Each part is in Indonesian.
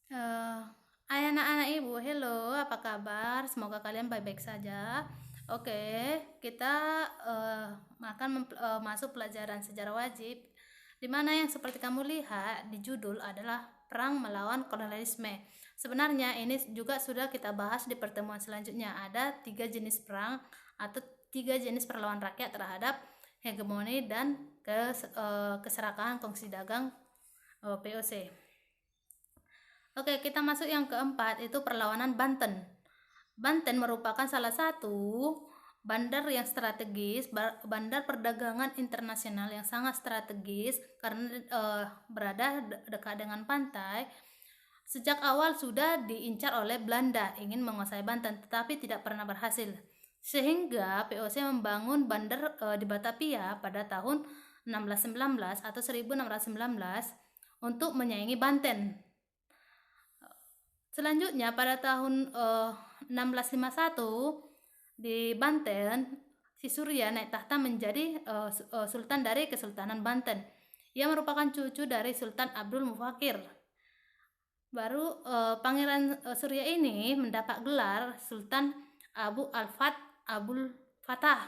Eh, Hai anak-anak ibu, hello, apa kabar? Semoga kalian baik-baik saja. Oke, kita akan masuk pelajaran sejarah wajib, di mana yang seperti kamu lihat di judul adalah Perang Melawan Kolonialisme. Sebenarnya ini juga sudah kita bahas di pertemuan selanjutnya. Ada 3 jenis perang atau 3 jenis perlawanan rakyat terhadap hegemoni dan keserakahan kongsi dagang POC. Oke, kita masuk yang keempat, itu perlawanan Banten. Banten merupakan salah satu bandar yang strategis, bandar perdagangan internasional yang sangat strategis karena berada dekat dengan pantai. Sejak awal sudah diincar oleh Belanda ingin menguasai Banten, tetapi tidak pernah berhasil. Sehingga POC membangun bandar di Batavia pada tahun 1619 atau 1619 untuk menyaingi Banten. Selanjutnya pada tahun 1651 di Banten, si Surya naik tahta menjadi sultan dari Kesultanan Banten. Ia merupakan cucu dari Sultan Abdul Mufakir. Baru Pangeran Surya ini mendapat gelar Sultan Abu Al-Fat Abul Fatah.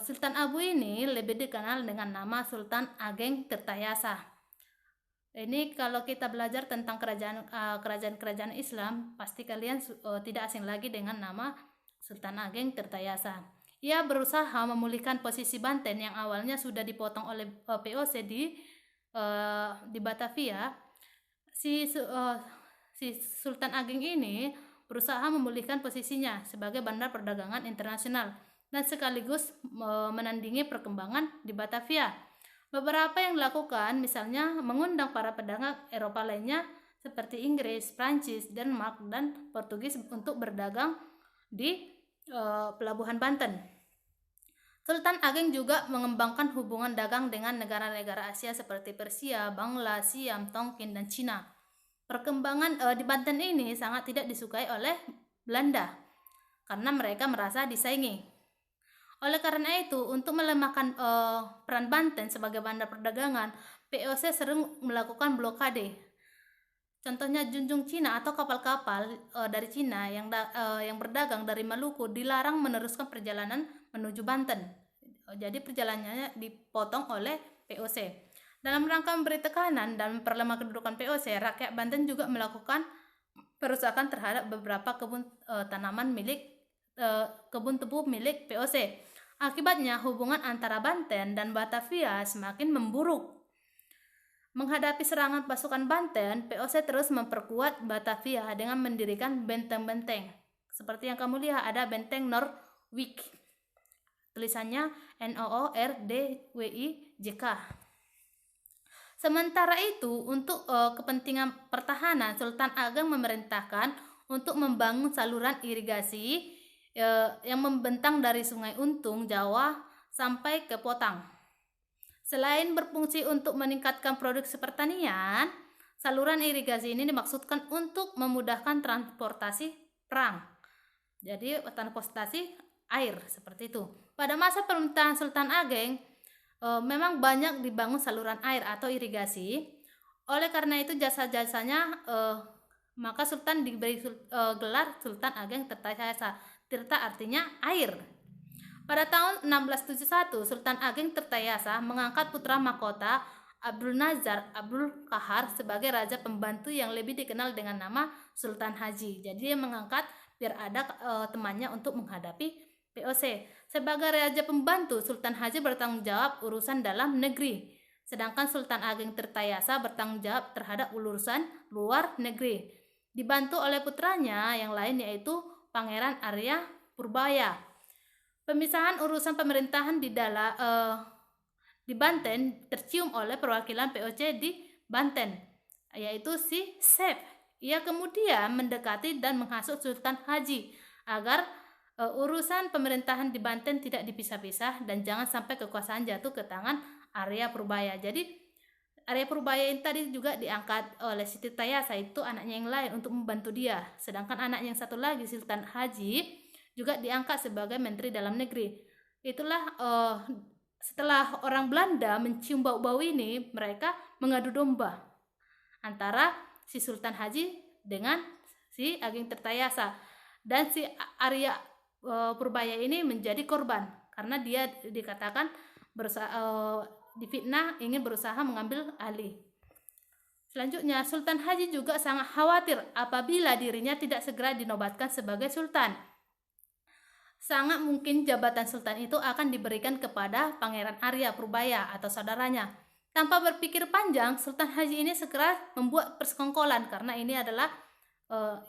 Sultan Abu ini lebih dikenal dengan nama Sultan Ageng Tirtayasa. Ini kalau kita belajar tentang kerajaan-kerajaan Islam, pasti kalian tidak asing lagi dengan nama Sultan Ageng Tirtayasa. Ia berusaha memulihkan posisi Banten yang awalnya sudah dipotong oleh POC di Batavia. Si Sultan Ageng ini berusaha memulihkan posisinya sebagai bandar perdagangan internasional dan sekaligus menandingi perkembangan di Batavia. Beberapa yang dilakukan misalnya mengundang para pedagang Eropa lainnya seperti Inggris, Prancis, Denmark, dan Portugis untuk berdagang di pelabuhan Banten. Sultan Ageng juga mengembangkan hubungan dagang dengan negara-negara Asia seperti Persia, Bangla, Siam, Tonkin, dan Cina. Perkembangan di Banten ini sangat tidak disukai oleh Belanda karena mereka merasa disaingi. Oleh karena itu, untuk melemahkan peran Banten sebagai bandar perdagangan, POC sering melakukan blokade. Contohnya Junjung Cina atau kapal-kapal dari Cina yang berdagang dari Maluku dilarang meneruskan perjalanan menuju Banten. Jadi perjalanannya dipotong oleh POC. Dalam rangka memberi tekanan dan memperlemah kedudukan POC, rakyat Banten juga melakukan perusakan terhadap beberapa kebun kebun tebu milik POC. Akibatnya hubungan antara Banten dan Batavia semakin memburuk. Menghadapi serangan pasukan Banten, POC terus memperkuat Batavia dengan mendirikan benteng-benteng. Seperti yang kamu lihat ada benteng Norwich. Tulisannya NOORDWIJK. Sementara itu, untuk kepentingan pertahanan, Sultan Ageng memerintahkan untuk membangun saluran irigasi yang membentang dari Sungai Untung, Jawa, sampai ke Potang. Selain berfungsi untuk meningkatkan produksi pertanian, saluran irigasi ini dimaksudkan untuk memudahkan transportasi perang. Jadi transportasi air seperti itu. Pada masa pemerintahan Sultan Ageng, memang banyak dibangun saluran air atau irigasi. Oleh karena itu jasa-jasanya maka Sultan diberi gelar Sultan Ageng Tirtayasa. Tirta artinya air. Pada tahun 1671, Sultan Ageng Tirtayasa mengangkat putra mahkota Abdul Nazar Abdul Kahar sebagai raja pembantu yang lebih dikenal dengan nama Sultan Haji. Jadi dia mengangkat biar ada temannya untuk menghadapi POC. Sebagai raja pembantu, Sultan Haji bertanggung jawab urusan dalam negeri, sedangkan Sultan Ageng Tirtayasa bertanggung jawab terhadap urusan luar negeri, dibantu oleh putranya yang lain yaitu Pangeran Arya Purbaya. Pemisahan urusan pemerintahan di Banten tercium oleh perwakilan POC di Banten, yaitu si Sep. Ia kemudian mendekati dan menghasut Sultan Haji agar urusan pemerintahan di Banten tidak dipisah-pisah dan jangan sampai kekuasaan jatuh ke tangan Arya Purbaya. Jadi Arya Purbaya ini tadi juga diangkat oleh Siti Tayasa, itu anaknya yang lain untuk membantu dia. Sedangkan anak yang satu lagi Sultan Haji juga diangkat sebagai Menteri Dalam Negeri. Itulah setelah orang Belanda mencium bau-bau ini, mereka mengadu domba antara si Sultan Haji dengan si Ageng Tirtayasa, dan si Arya Purbaya ini menjadi korban karena dia dikatakan difitnah ingin berusaha mengambil alih. Selanjutnya, Sultan Haji juga sangat khawatir apabila dirinya tidak segera dinobatkan sebagai sultan. Sangat mungkin jabatan sultan itu akan diberikan kepada Pangeran Arya Purbaya atau saudaranya. Tanpa berpikir panjang, Sultan Haji ini segera membuat persekongkolan karena ini adalah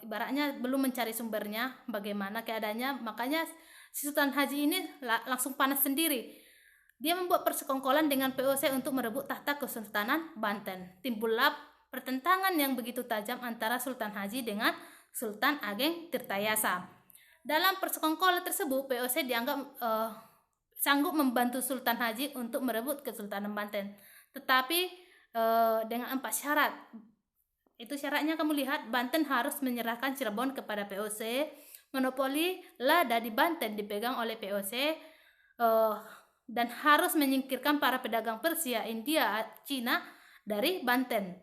ibaratnya belum mencari sumbernya bagaimana keadaannya. Makanya si Sultan Haji ini langsung panas sendiri. Dia membuat persekongkolan dengan POC untuk merebut tahta Kesultanan Banten. Timbullah pertentangan yang begitu tajam antara Sultan Haji dengan Sultan Ageng Tirtayasa. Dalam persekongkolan tersebut, POC dianggap sanggup membantu Sultan Haji untuk merebut Kesultanan Banten. Tetapi dengan 4 syarat. Itu syaratnya kamu lihat, Banten harus menyerahkan Cirebon kepada POC, monopoli lada di Banten dipegang oleh POC, dan harus menyingkirkan para pedagang Persia, India, Cina dari Banten.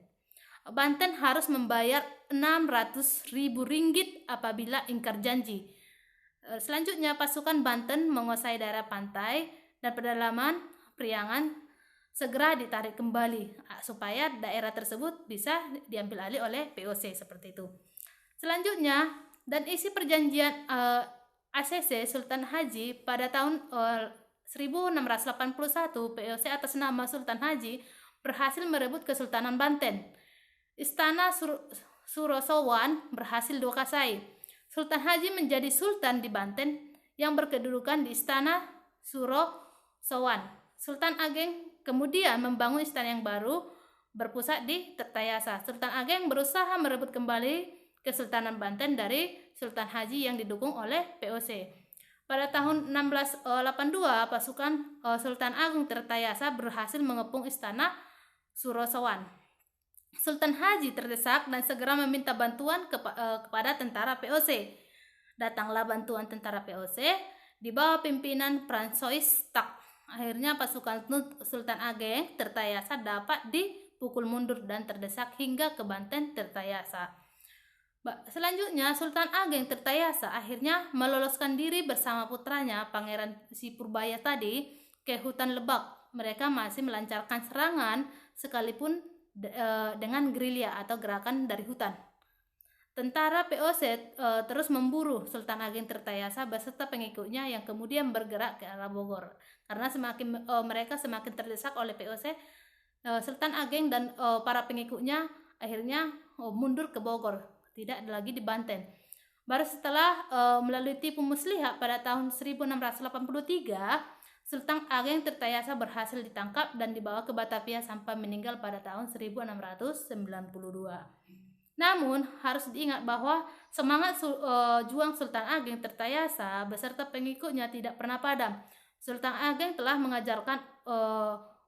Banten harus membayar 600.000 ringgit apabila ingkar janji. Selanjutnya, pasukan Banten menguasai daerah pantai dan pedalaman Priangan segera ditarik kembali supaya daerah tersebut bisa diambil alih oleh POC seperti itu. Selanjutnya, dan isi perjanjian ACC Sultan Haji pada tahun 1681, POC atas nama Sultan Haji berhasil merebut Kesultanan Banten. Istana Surosowan berhasil dikuasai. Sultan Haji menjadi sultan di Banten yang berkedudukan di Istana Surosowan. Sultan Ageng kemudian membangun istana yang baru berpusat di Tirtayasa. Sultan Ageng berusaha merebut kembali Kesultanan Banten dari Sultan Haji yang didukung oleh POC. Pada tahun 1682, pasukan Sultan Agung Tirtayasa berhasil mengepung Istana Surosowan. Sultan Haji terdesak dan segera meminta bantuan kepada tentara POC. Datanglah bantuan tentara POC di bawah pimpinan Francois Tak. Akhirnya pasukan Sultan Ageng Tirtayasa dapat dipukul mundur dan terdesak hingga ke Banten Tirtayasa. Selanjutnya, Sultan Ageng Tirtayasa akhirnya meloloskan diri bersama putranya Pangeran si Purbaya tadi ke hutan Lebak. Mereka masih melancarkan serangan sekalipun dengan gerilya atau gerakan dari hutan. Tentara POC terus memburu Sultan Ageng Tirtayasa beserta pengikutnya yang kemudian bergerak ke arah Bogor. Karena mereka semakin terdesak oleh POC, Sultan Ageng dan para pengikutnya akhirnya mundur ke Bogor, tidak lagi di Banten. Baru setelah melalui tipu muslihat pada tahun 1683, Sultan Ageng Tirtayasa berhasil ditangkap dan dibawa ke Batavia sampai meninggal pada tahun 1692. Namun, harus diingat bahwa semangat juang Sultan Ageng Tirtayasa beserta pengikutnya tidak pernah padam. Sultan Ageng telah mengajarkan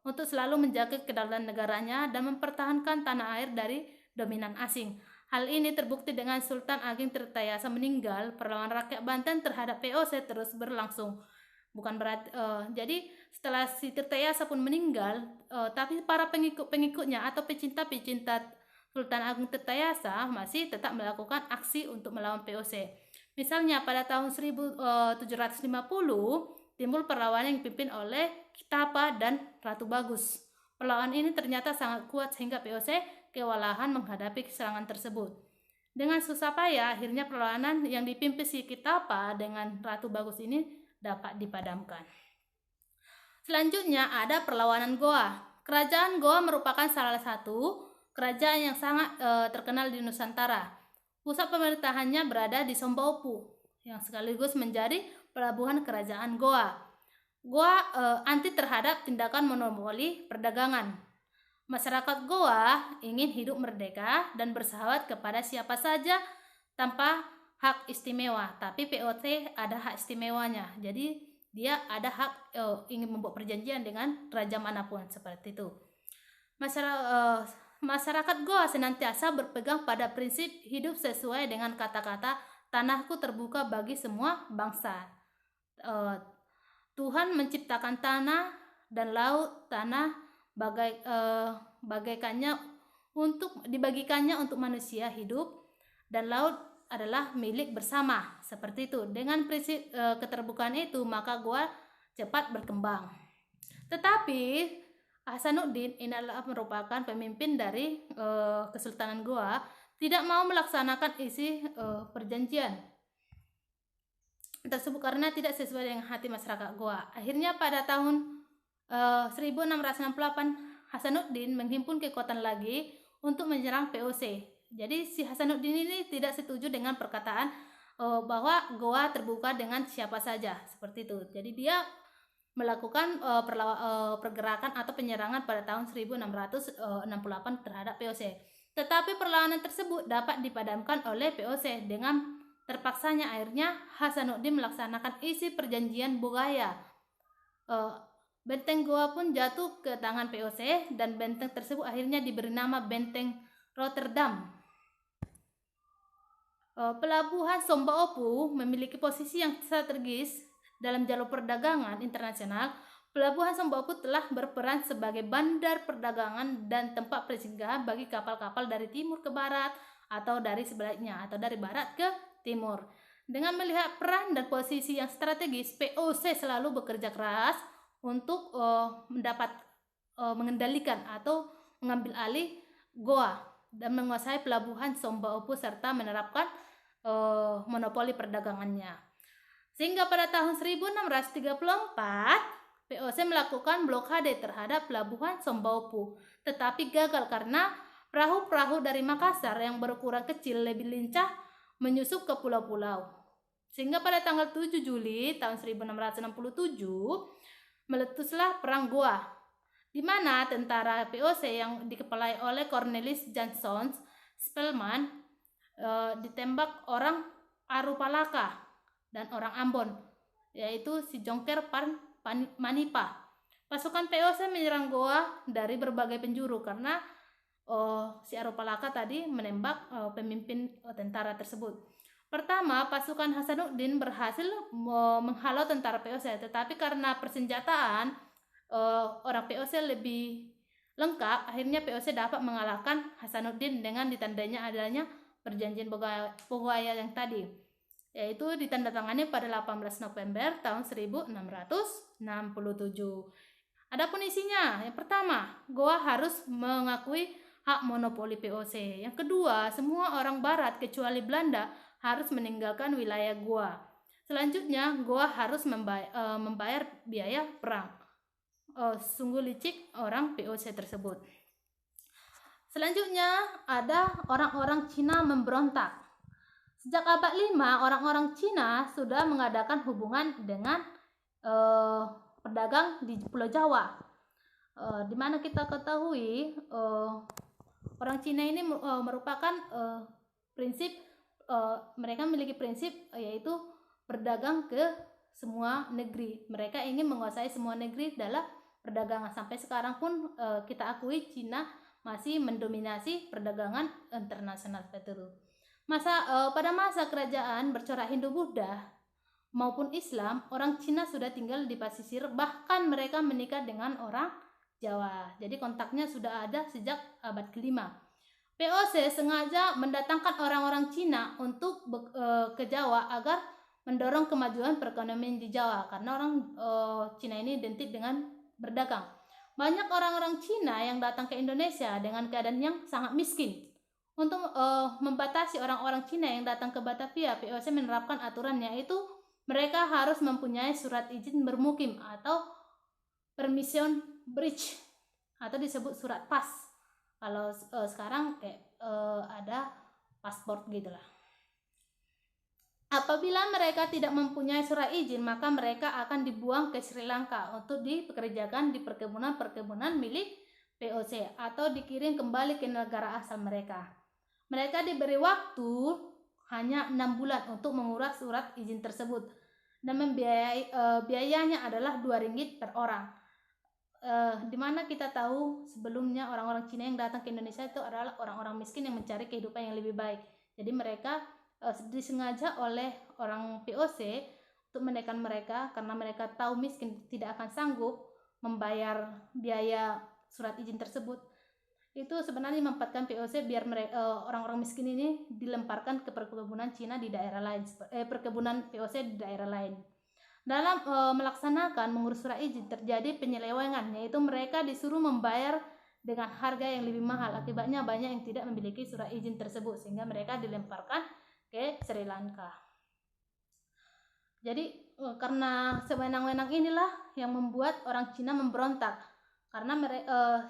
untuk selalu menjaga kedaulatan negaranya dan mempertahankan tanah air dari dominan asing. Hal ini terbukti dengan Sultan Ageng Tirtayasa meninggal, perlawanan rakyat Banten terhadap POC terus berlangsung. Bukan berarti jadi setelah si Tirtayasa pun meninggal, tapi para pengikutnya atau pecinta-pecinta Sultan Agung Tirtayasa masih tetap melakukan aksi untuk melawan POC. Misalnya pada tahun 1750 timbul perlawanan yang dipimpin oleh Kitapa dan Ratu Bagus. Perlawanan ini ternyata sangat kuat sehingga POC kewalahan menghadapi serangan tersebut. Dengan susah payah, akhirnya perlawanan yang dipimpin si Kitapa dengan Ratu Bagus ini dapat dipadamkan. Selanjutnya ada perlawanan Goa. Kerajaan Goa merupakan salah satu kerajaan yang sangat terkenal di Nusantara. Pusat pemerintahannya berada di Sombaupu, yang sekaligus menjadi pelabuhan kerajaan Goa. Goa anti terhadap tindakan monopoli perdagangan. Masyarakat Goa ingin hidup merdeka dan bersahabat kepada siapa saja tanpa hak istimewa, tapi POC ada hak istimewanya. Jadi dia ada hak ingin membuat perjanjian dengan raja manapun seperti itu. Masyarakat Goa senantiasa berpegang pada prinsip hidup sesuai dengan kata-kata tanahku terbuka bagi semua bangsa. Tuhan menciptakan tanah dan laut, tanah bagaikannya untuk dibagikannya untuk manusia hidup, dan laut adalah milik bersama. Seperti itu. Dengan prinsip keterbukaan itu, maka Goa cepat berkembang. Tetapi Hasanuddin ini adalah merupakan pemimpin dari Kesultanan Goa, tidak mau melaksanakan isi perjanjian tersebut karena tidak sesuai dengan hati masyarakat Goa. Akhirnya pada tahun 1668 Hasanuddin menghimpun kekuatan lagi untuk menyerang POC. Jadi si Hasanuddin ini tidak setuju dengan perkataan bahwa Goa terbuka dengan siapa saja, seperti itu. Jadi dia melakukan pergerakan atau penyerangan pada tahun 1668 terhadap POC. Tetapi perlawanan tersebut dapat dipadamkan oleh POC. Dengan terpaksanya akhirnya Hasanuddin melaksanakan isi perjanjian Bogaya. Benteng Goa pun jatuh ke tangan POC dan benteng tersebut akhirnya diberi nama Benteng Rotterdam. Pelabuhan Somba Opu memiliki posisi yang strategis dalam jalur perdagangan internasional. Pelabuhan Somba Opu telah berperan sebagai bandar perdagangan dan tempat persinggahan bagi kapal-kapal dari timur ke barat atau dari sebaliknya, atau dari barat ke timur. Dengan melihat peran dan posisi yang strategis, POC selalu bekerja keras untuk mengendalikan atau mengambil alih Goa dan menguasai pelabuhan Somba Opu serta menerapkan monopoli perdagangannya. Sehingga pada tahun 1634 POC melakukan blokade terhadap pelabuhan Somba Opu, tetapi gagal karena perahu-perahu dari Makassar yang berukuran kecil lebih lincah menyusup ke pulau-pulau. Sehingga pada tanggal 7 Juli tahun 1667 meletuslah Perang Goa, di mana tentara POC yang dikepalai oleh Cornelis Jansson Spelman ditembak orang Arupalaka dan orang Ambon, yaitu si Jongker Manipa. Pasukan POC menyerang Goa dari berbagai penjuru karena si Arupalaka tadi menembak pemimpin tentara tersebut. Pertama, pasukan Hasanuddin berhasil menghalau tentara POC, tetapi karena persenjataan orang POC lebih lengkap, akhirnya POC dapat mengalahkan Hasanuddin dengan ditandainya adanya perjanjian Bogaya yang tadi, yaitu ditandatangani pada 18 November tahun 1667. Adapun isinya, yang pertama, Goa harus mengakui hak monopoli POC. Yang kedua, semua orang barat kecuali Belanda harus meninggalkan wilayah Goa. Selanjutnya, Goa harus membayar biaya perang. Sungguh licik orang POC tersebut. Selanjutnya, ada orang-orang Cina memberontak. Sejak abad 5, orang-orang Cina sudah mengadakan hubungan dengan pedagang di Pulau Jawa. Di mana kita ketahui orang Cina ini merupakan prinsip mereka memiliki prinsip yaitu berdagang ke semua negeri. Mereka ingin menguasai semua negeri dalam perdagangan. Sampai sekarang pun kita akui Cina masih mendominasi perdagangan internasional seperti itu. Pada masa kerajaan bercorak Hindu-Buddha maupun Islam, orang Cina sudah tinggal di pesisir, bahkan mereka menikah dengan orang Jawa. Jadi kontaknya sudah ada sejak abad ke-5. POC sengaja mendatangkan orang-orang Cina untuk ke Jawa agar mendorong kemajuan perekonomian di Jawa, karena orang Cina ini identik dengan berdagang. Banyak orang-orang Cina yang datang ke Indonesia dengan keadaan yang sangat miskin. Untuk membatasi orang-orang Cina yang datang ke Batavia, POC menerapkan aturan yaitu mereka harus mempunyai surat izin bermukim atau permission bridge, atau disebut surat pas. Kalau sekarang ada paspor gitulah. Apabila mereka tidak mempunyai surat izin, maka mereka akan dibuang ke Sri Lanka untuk dipekerjakan di perkebunan milik POC atau dikirim kembali ke negara asal mereka. Mereka diberi waktu hanya 6 bulan untuk mengurus surat izin tersebut dan biayanya adalah 2 ringgit per orang. Dimana kita tahu sebelumnya orang-orang Cina yang datang ke Indonesia itu adalah orang-orang miskin yang mencari kehidupan yang lebih baik. Jadi mereka disengaja oleh orang POC untuk menekan mereka karena mereka tahu miskin tidak akan sanggup membayar biaya surat izin tersebut. itu sebenarnya memanfaatkan VOC biar orang-orang miskin ini dilemparkan ke perkebunan Cina di daerah lain, perkebunan VOC di daerah lain. Dalam melaksanakan mengurus surat izin terjadi penyelewengan, yaitu mereka disuruh membayar dengan harga yang lebih mahal. Akibatnya banyak yang tidak memiliki surat izin tersebut sehingga mereka dilemparkan ke Sri Lanka. Jadi karena sewenang-wenang inilah yang membuat orang Cina memberontak. Karena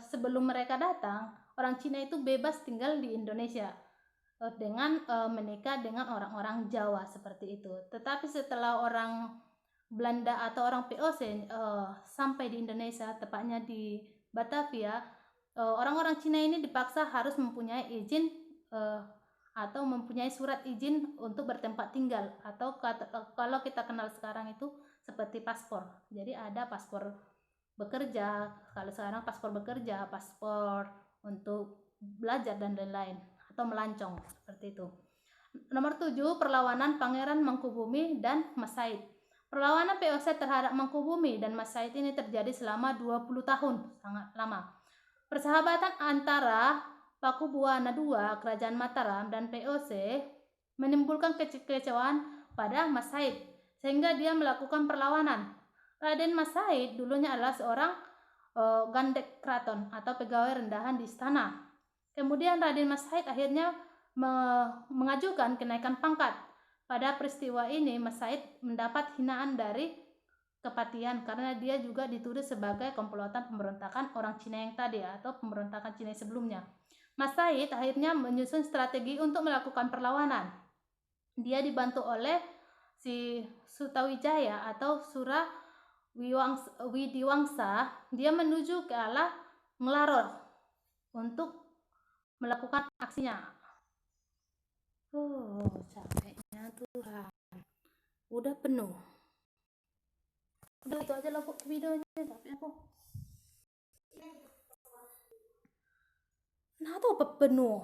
sebelum mereka datang, orang Cina itu bebas tinggal di Indonesia dengan menikah dengan orang-orang Jawa seperti itu. Tetapi setelah orang Belanda atau orang VOC sampai di Indonesia, tepatnya di Batavia, orang-orang Cina ini dipaksa harus mempunyai izin atau mempunyai surat izin untuk bertempat tinggal, atau kalau kita kenal sekarang itu seperti paspor. Jadi ada paspor bekerja, kalau sekarang paspor bekerja, paspor untuk belajar dan lain-lain, atau melancong seperti itu. Nomor 7, perlawanan Pangeran Mangkubumi dan Mas Said. Perlawanan VOC terhadap Mangkubumi dan Mas Said ini terjadi selama 20 tahun, sangat lama. Persahabatan antara Pakubuwana II, Kerajaan Mataram, dan VOC menimbulkan kekecewaan pada Mas Said, sehingga dia melakukan perlawanan. Raden Mas Said dulunya adalah seorang gandek keraton atau pegawai rendahan di istana. Kemudian Raden Mas Said akhirnya mengajukan kenaikan pangkat. Pada peristiwa ini Mas Said mendapat hinaan dari kepatian karena dia juga dituduh sebagai komplotan pemberontakan orang Cina yang tadi atau pemberontakan Cina sebelumnya. Mas Said akhirnya menyusun strategi untuk melakukan perlawanan. Dia dibantu oleh si Sutawijaya atau Widiwangsa. Dia menuju ke arah Ngelaror untuk melakukan aksinya. Capeknya Tuhan. Udah penuh. Udah itu aja lah videonya, capek aku. Nah tuh apa penuh?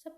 10.5.